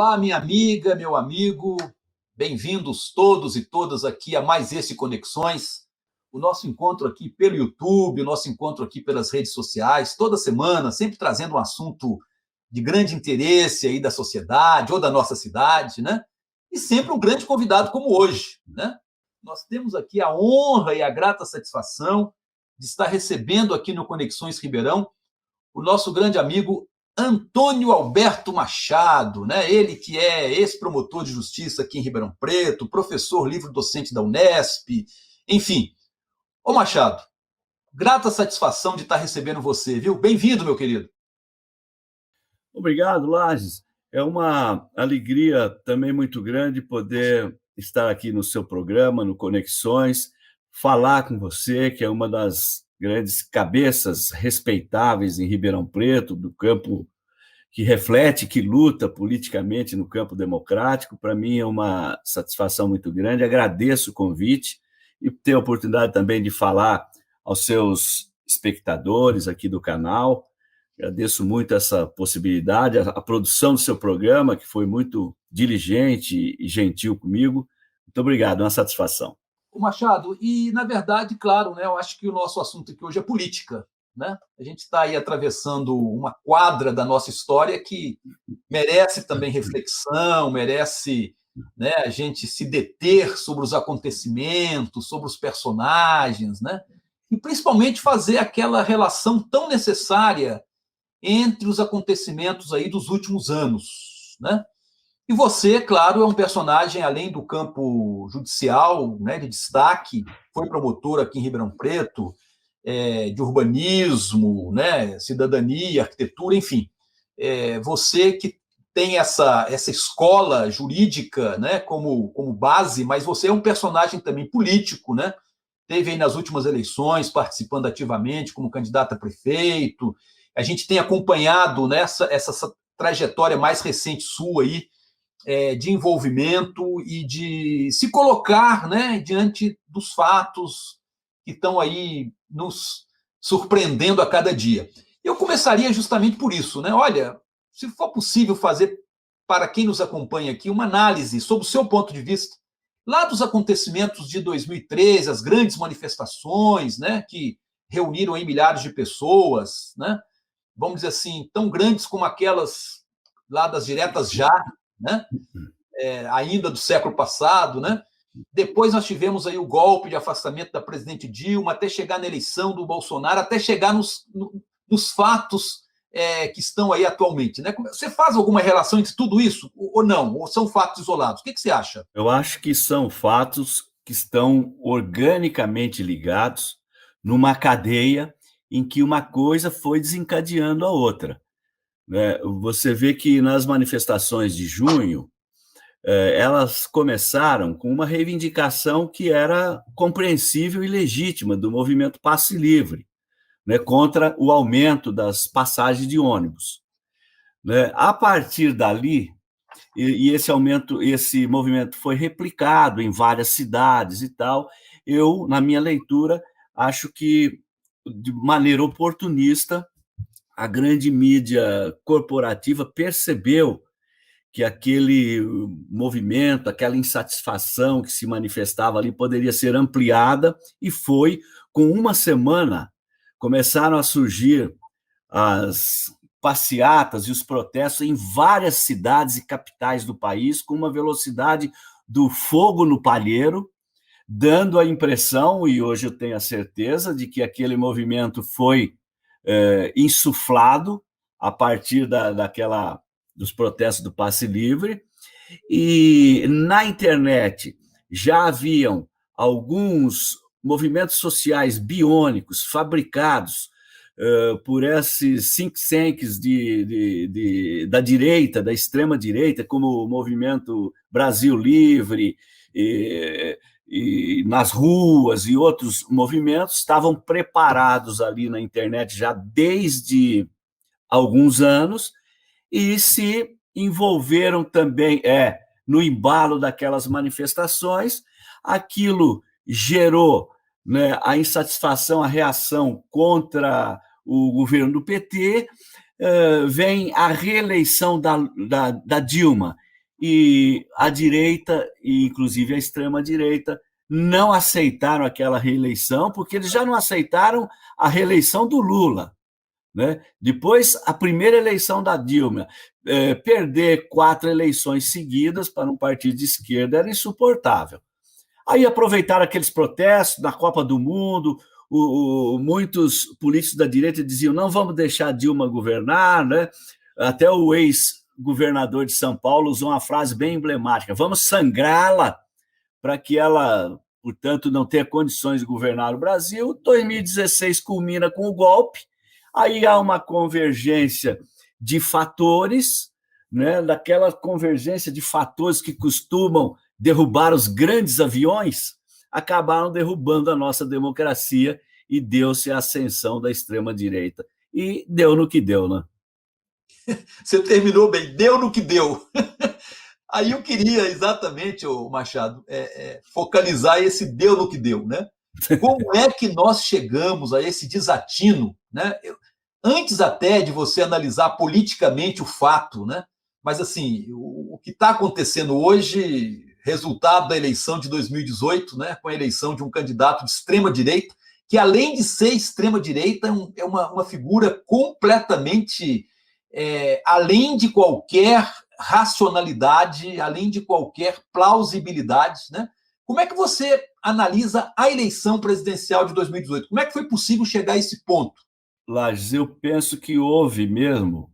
Olá, minha amiga, meu amigo, bem-vindos todos e todas aqui a mais esse Conexões, o nosso encontro aqui pelo YouTube, o nosso encontro aqui pelas redes sociais, toda semana, sempre trazendo um assunto de grande interesse aí da sociedade ou da nossa cidade, né? E sempre um grande convidado como hoje, né? Nós temos aqui a honra e a grata satisfação de estar recebendo aqui no Conexões Ribeirão o nosso grande amigo Antônio Alberto Machado, né? Ele que é ex-promotor de justiça aqui em Ribeirão Preto, professor livre-docente da Unesp, enfim. Ô Machado, grata satisfação de estar recebendo você, viu? Bem-vindo, meu querido. Obrigado, Lages. É uma alegria também muito grande poder estar aqui no seu programa, no Conexões, falar com você, que é uma das grandes cabeças respeitáveis em Ribeirão Preto, do campo que reflete, que luta politicamente no campo democrático. Para mim é uma satisfação muito grande. Agradeço o convite e ter a oportunidade também de falar aos seus espectadores aqui do canal. Agradeço muito essa possibilidade, a produção do seu programa, que foi muito diligente e gentil comigo. Muito obrigado, é uma satisfação. O Machado, e na verdade, claro, né, eu acho que o nosso assunto aqui hoje é política, né? A gente está aí atravessando uma quadra da nossa história que merece também reflexão, merece, né, a gente se deter sobre os acontecimentos, sobre os personagens, né? E principalmente fazer aquela relação tão necessária entre os acontecimentos aí dos últimos anos, né? E você, claro, é um personagem além do campo judicial, né, de destaque, foi promotor aqui em Ribeirão Preto, de urbanismo, né, cidadania, arquitetura, enfim. Você que tem essa escola jurídica, né, como base, mas você é um personagem também político, né? Teve aí nas últimas eleições participando ativamente como candidato a prefeito. A gente tem acompanhado nessa essa trajetória mais recente sua aí, de envolvimento e de se colocar, né, diante dos fatos que estão aí nos surpreendendo a cada dia. Eu começaria justamente por isso, né? Olha, se for possível fazer para quem nos acompanha aqui uma análise sobre o seu ponto de vista lá dos acontecimentos de 2013, as grandes manifestações, né, que reuniram aí milhares de pessoas, né? Vamos dizer assim, tão grandes como aquelas lá das diretas já, né? Ainda do século passado, né? Depois nós tivemos aí o golpe de afastamento da presidente Dilma, até chegar na eleição do Bolsonaro, até chegar nos fatos que estão aí atualmente, né? Você faz alguma relação entre tudo isso ou não? Ou são fatos isolados? O que você acha? Eu acho que são fatos que estão organicamente ligados numa cadeia em que uma coisa foi desencadeando a outra, né? Você vê que nas manifestações de junho, elas começaram com uma reivindicação que era compreensível e legítima do movimento Passe Livre, né, contra o aumento das passagens de ônibus, né? A partir dali, esse movimento foi replicado em várias cidades e tal. Eu, na minha leitura, acho que, de maneira oportunista, a grande mídia corporativa percebeu que aquele movimento, aquela insatisfação que se manifestava ali poderia ser ampliada, e foi, com uma semana, começaram a surgir as passeatas e os protestos em várias cidades e capitais do país, com uma velocidade do fogo no palheiro, dando a impressão, e hoje eu tenho a certeza, de que aquele movimento foi insuflado a partir dos protestos do Passe Livre. E na internet já haviam alguns movimentos sociais biônicos fabricados por esses think tanks da direita, da extrema-direita, como o Movimento Brasil Livre, e nas ruas e outros movimentos, estavam preparados ali na internet já desde alguns anos e se envolveram também no embalo daquelas manifestações. Aquilo gerou, né, a insatisfação, a reação contra o governo do PT, vem a reeleição da Dilma, e a direita, e inclusive a extrema-direita, não aceitaram aquela reeleição, porque eles já não aceitaram a reeleição do Lula, né? Depois, a primeira eleição da Dilma, perder 4 eleições seguidas para um partido de esquerda era insuportável. Aí aproveitaram aqueles protestos na Copa do Mundo, muitos políticos da direita diziam não vamos deixar a Dilma governar, né? Até o ex-governador de São Paulo usou uma frase bem emblemática, vamos sangrá-la para que ela, portanto, não tenha condições de governar o Brasil. 2016 culmina com o golpe, aí há uma convergência de fatores, né? Daquela convergência de fatores que costumam derrubar os grandes aviões, acabaram derrubando a nossa democracia e deu-se a ascensão da extrema-direita. E deu no que deu, né? Você terminou bem, deu no que deu. Aí eu queria exatamente, Machado, focalizar esse deu no que deu, né? Como é que nós chegamos a esse desatino, né? Antes até de você analisar politicamente o fato, né? Mas assim, o que está acontecendo hoje, resultado da eleição de 2018, né? Com a eleição de um candidato de extrema direita, que além de ser extrema direita, é uma figura completamente além de qualquer racionalidade, além de qualquer plausibilidade, né? Como é que você analisa a eleição presidencial de 2018? Como é que foi possível chegar a esse ponto? Lages, eu penso que houve mesmo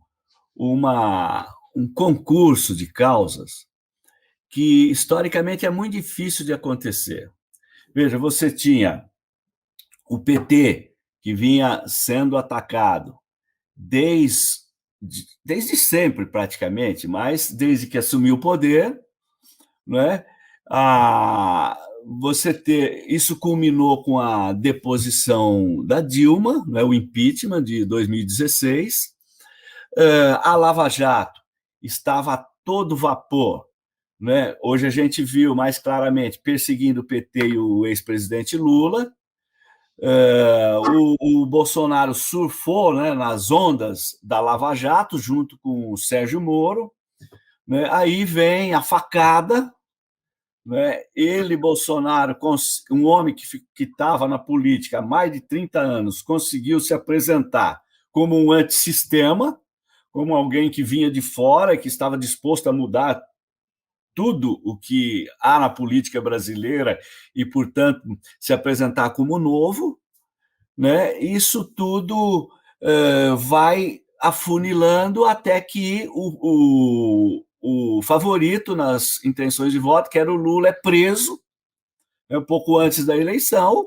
um concurso de causas que, historicamente, é muito difícil de acontecer. Veja, você tinha o PT, que vinha sendo atacado desde sempre, praticamente, mas desde que assumiu o poder, né? Isso culminou com a deposição da Dilma, né, o impeachment de 2016. A Lava Jato estava a todo vapor, né? Hoje a gente viu mais claramente perseguindo o PT e o ex-presidente Lula. O Bolsonaro surfou, né, nas ondas da Lava Jato, junto com o Sérgio Moro, né? Aí vem a facada, né? Ele, Bolsonaro, um homem que estava na política há mais de 30 anos, conseguiu se apresentar como um antissistema, como alguém que vinha de fora e que estava disposto a mudar tudo o que há na política brasileira e, portanto, se apresentar como novo, né? Isso tudo vai afunilando até que o favorito nas intenções de voto, que era o Lula, é preso, um pouco antes da eleição,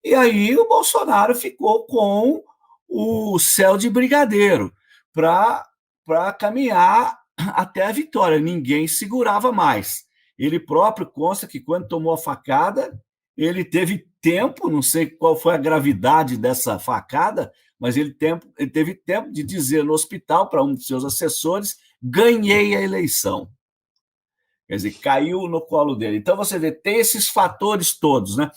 e aí o Bolsonaro ficou com o céu de brigadeiro para caminhar até a vitória. Ninguém segurava mais. Ele próprio consta que, quando tomou a facada, ele teve tempo, não sei qual foi a gravidade dessa facada, mas ele teve tempo de dizer no hospital para um de seus assessores: ganhei a eleição. Quer dizer, caiu no colo dele. Então, você vê, tem esses fatores todos, né?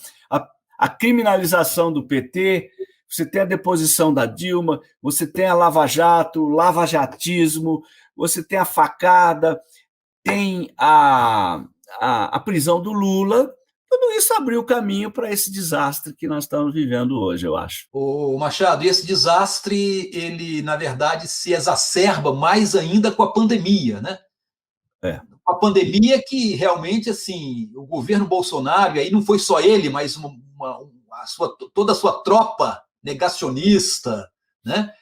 A criminalização do PT, você tem a deposição da Dilma, você tem a Lava Jato, o lavajatismo, você tem a facada, tem a prisão do Lula. Tudo isso abriu o caminho para esse desastre que nós estamos vivendo hoje, eu acho. O Machado, e esse desastre, ele, na verdade, se exacerba mais ainda com a pandemia, né? A pandemia que realmente, assim, o governo Bolsonaro, e aí não foi só ele, mas toda a sua tropa negacionista, né,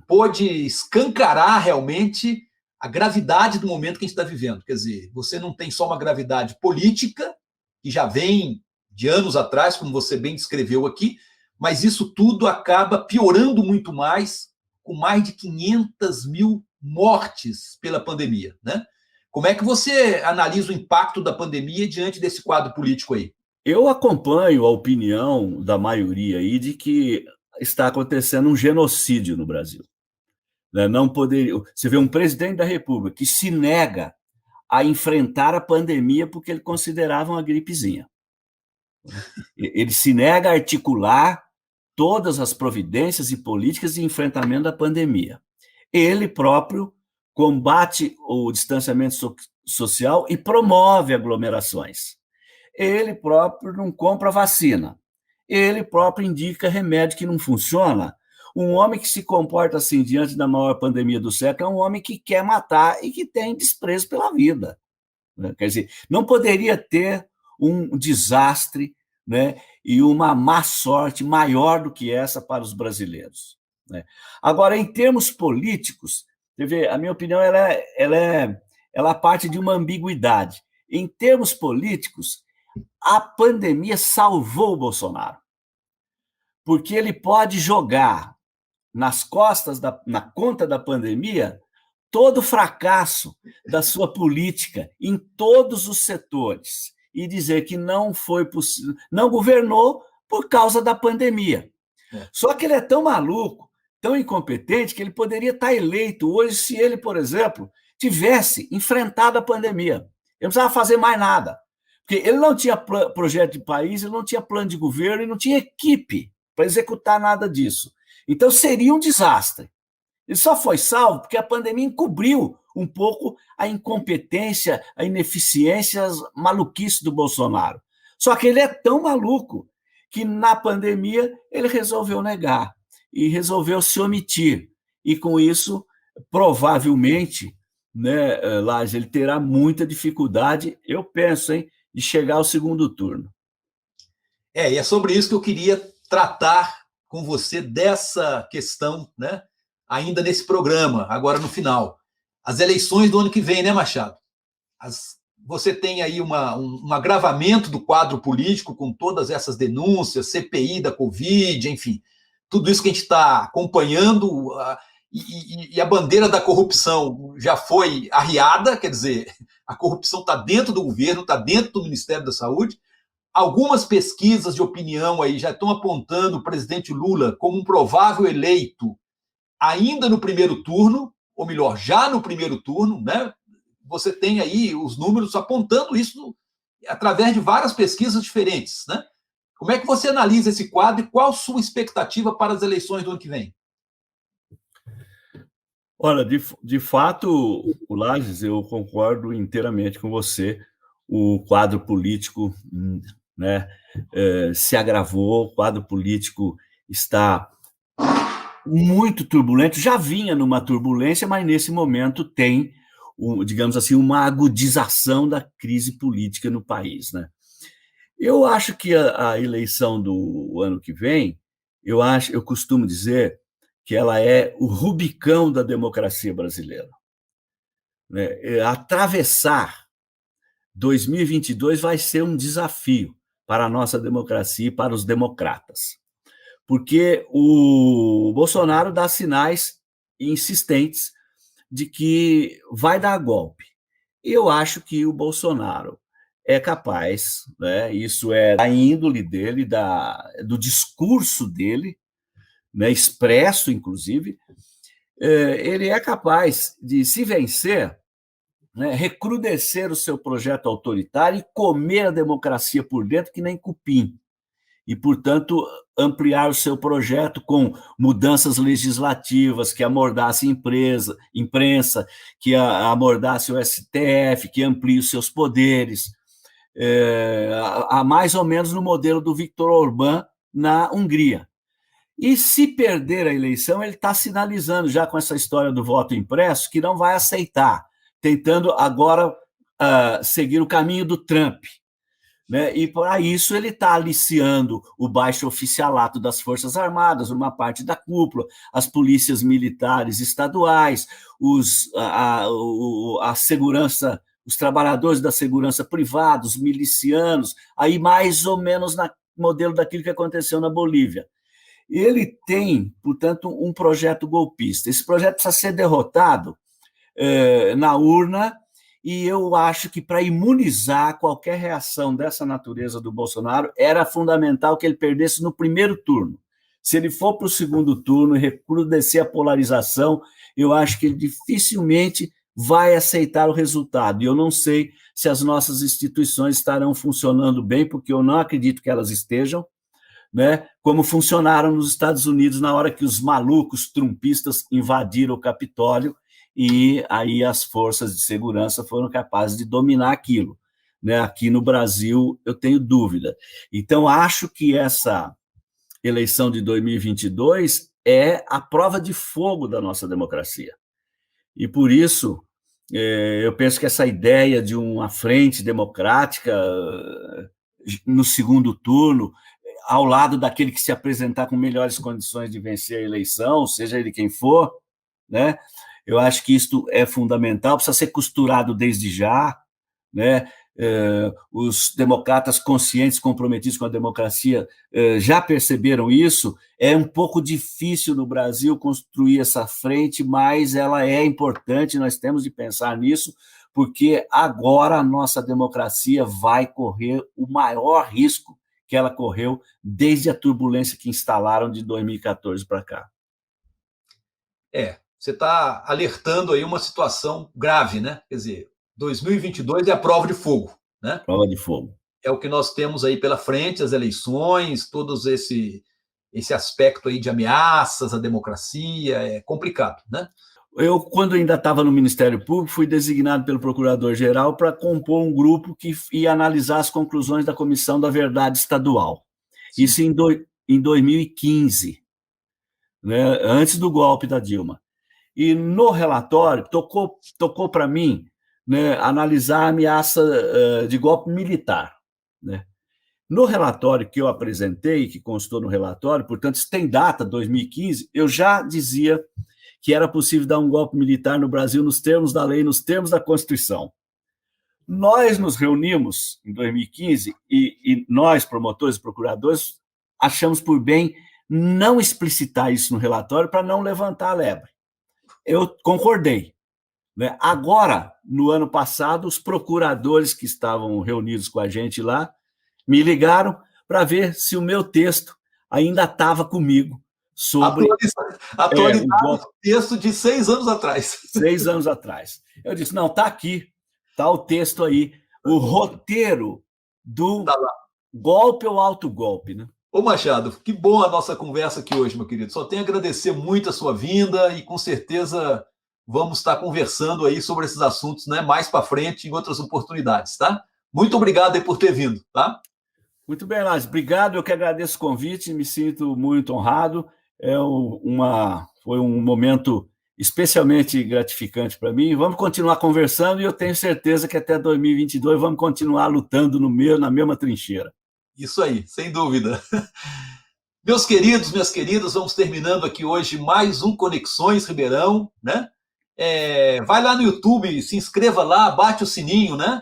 pôde escancarar realmente a gravidade do momento que a gente está vivendo. Quer dizer, você não tem só uma gravidade política, que já vem de anos atrás, como você bem descreveu aqui, mas isso tudo acaba piorando muito mais, com mais de 500 mil mortes pela pandemia, né? Como é que você analisa o impacto da pandemia diante desse quadro político aí? Eu acompanho a opinião da maioria aí de que está acontecendo um genocídio no Brasil. Não poderia. Você vê um presidente da República que se nega a enfrentar a pandemia porque ele considerava uma gripezinha. Ele se nega a articular todas as providências e políticas de enfrentamento da pandemia. Ele próprio combate o distanciamento social e promove aglomerações. Ele próprio não compra vacina. Ele próprio indica remédio que não funciona. Um homem que se comporta assim diante da maior pandemia do século é um homem que quer matar e que tem desprezo pela vida. Quer dizer, não poderia ter um desastre, né, e uma má sorte maior do que essa para os brasileiros. Né? Agora, em termos políticos, a minha opinião ela parte de uma ambiguidade. Em termos políticos, a pandemia salvou o Bolsonaro, porque ele pode jogar nas costas, na conta da pandemia, todo o fracasso da sua política em todos os setores e dizer que não foi possível, não governou por causa da pandemia. Só que ele é tão maluco, tão incompetente, que ele poderia estar eleito hoje se ele, por exemplo, tivesse enfrentado a pandemia. Ele não precisava fazer mais nada. Porque ele não tinha projeto de país, ele não tinha plano de governo e não tinha equipe para executar nada disso. Então, seria um desastre. Ele só foi salvo porque a pandemia encobriu um pouco a incompetência, a ineficiência, as maluquices do Bolsonaro. Só que ele é tão maluco que, na pandemia, ele resolveu negar e resolveu se omitir. E, com isso, provavelmente, né, Lages, ele terá muita dificuldade, eu penso, de chegar ao segundo turno. E é sobre isso que eu queria tratar com você dessa questão, né? Ainda nesse programa, agora no final. As eleições do ano que vem, né, Machado? Você tem aí um agravamento do quadro político com todas essas denúncias, CPI da Covid, enfim, tudo isso que a gente está acompanhando, e a bandeira da corrupção já foi arriada, quer dizer, a corrupção está dentro do governo, está dentro do Ministério da Saúde. Algumas pesquisas de opinião aí já estão apontando o presidente Lula como um provável eleito ainda no primeiro turno, ou melhor, já no primeiro turno, né? Você tem aí os números apontando isso através de várias pesquisas diferentes, né? Como é que você analisa esse quadro e qual a sua expectativa para as eleições do ano que vem? Olha, de fato, Lages, eu concordo inteiramente com você. O quadro político, né, se agravou, o quadro político está muito turbulento, já vinha numa turbulência, mas nesse momento tem, digamos assim, uma agudização da crise política no país, né? Eu acho que a eleição do ano que vem, eu costumo dizer que ela é o Rubicão da democracia brasileira. Né? Atravessar 2022 vai ser um desafio para a nossa democracia e para os democratas, porque o Bolsonaro dá sinais insistentes de que vai dar golpe. E eu acho que o Bolsonaro é capaz, né, isso é da índole dele, do discurso dele, né, expresso, inclusive, ele é capaz de, se vencer, né, recrudescer o seu projeto autoritário e comer a democracia por dentro que nem cupim. E, portanto, ampliar o seu projeto com mudanças legislativas que amordassem imprensa, que amordasse o STF, que amplie os seus poderes, mais ou menos no modelo do Viktor Orbán na Hungria. E, se perder a eleição, ele está sinalizando, já com essa história do voto impresso, que não vai aceitar, tentando agora seguir o caminho do Trump. Né? E, para isso, ele está aliciando o baixo oficialato das Forças Armadas, uma parte da cúpula, as polícias militares estaduais, a segurança, os trabalhadores da segurança privada, os milicianos, aí mais ou menos no modelo daquilo que aconteceu na Bolívia. Ele tem, portanto, um projeto golpista. Esse projeto precisa ser derrotado na urna. E eu acho que, para imunizar qualquer reação dessa natureza do Bolsonaro, era fundamental que ele perdesse no primeiro turno. Se ele for para o segundo turno e recrudescer a polarização, eu acho que ele dificilmente vai aceitar o resultado. E eu não sei se as nossas instituições estarão funcionando bem, porque eu não acredito que elas estejam, né? Como funcionaram nos Estados Unidos na hora que os malucos trumpistas invadiram o Capitólio e aí as forças de segurança foram capazes de dominar aquilo. Né? Aqui no Brasil, eu tenho dúvida. Então, acho que essa eleição de 2022 é a prova de fogo da nossa democracia. E, por isso, eu penso que essa ideia de uma frente democrática no segundo turno, ao lado daquele que se apresentar com melhores condições de vencer a eleição, seja ele quem for, né? Eu acho que isto é fundamental, precisa ser costurado desde já, né? Os democratas conscientes, comprometidos com a democracia, já perceberam isso. É um pouco difícil no Brasil construir essa frente, mas ela é importante, nós temos de pensar nisso, porque agora a nossa democracia vai correr o maior risco que ela correu desde a turbulência que instalaram de 2014 para cá. Você está alertando aí uma situação grave, né? Quer dizer, 2022 é a prova de fogo, né? Prova de fogo. É o que nós temos aí pela frente, as eleições, todos esse aspecto aí de ameaças à democracia, é complicado, né? Eu, quando ainda estava no Ministério Público, fui designado pelo Procurador-Geral para compor um grupo que ia analisar as conclusões da Comissão da Verdade Estadual. Sim. Isso em 2015, né, antes do golpe da Dilma. E no relatório, tocou para mim, né, analisar a ameaça de golpe militar. Né? No relatório que eu apresentei, que constou no relatório, portanto, isso tem data, 2015, eu já dizia que era possível dar um golpe militar no Brasil nos termos da lei, nos termos da Constituição. Nós nos reunimos em 2015 e nós, promotores e procuradores, achamos por bem não explicitar isso no relatório para não levantar a lebre. Eu concordei. Né? Agora, no ano passado, os procuradores que estavam reunidos com a gente lá me ligaram para ver se o meu texto ainda estava comigo sobre atualizado o texto de 6 anos atrás. 6 anos atrás. Eu disse, não, está aqui, está o texto aí, o roteiro do golpe ou autogolpe, né? Ô Machado, que bom a nossa conversa aqui hoje, meu querido. Só tenho a agradecer muito a sua vinda e com certeza vamos estar conversando aí sobre esses assuntos, né, mais para frente em outras oportunidades, tá? Muito obrigado aí por ter vindo, tá? Muito bem, Lázaro. Obrigado, eu que agradeço o convite, me sinto muito honrado. Foi um momento especialmente gratificante para mim. Vamos continuar conversando e eu tenho certeza que até 2022 vamos continuar lutando na mesma trincheira. Isso aí, sem dúvida. Meus queridos, minhas queridas, vamos terminando aqui hoje mais um Conexões Ribeirão, né? Vai lá no YouTube, se inscreva lá, bate o sininho, né?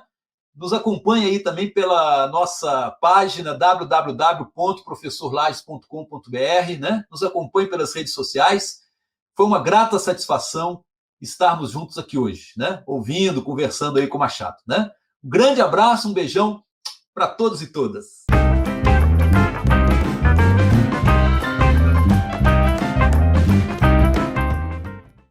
Nos acompanhe aí também pela nossa página www.professorlages.com.br, né? Nos acompanhe pelas redes sociais. Foi uma grata satisfação estarmos juntos aqui hoje, né? Ouvindo, conversando aí com o Machado, né? Um grande abraço, um beijão para todos e todas.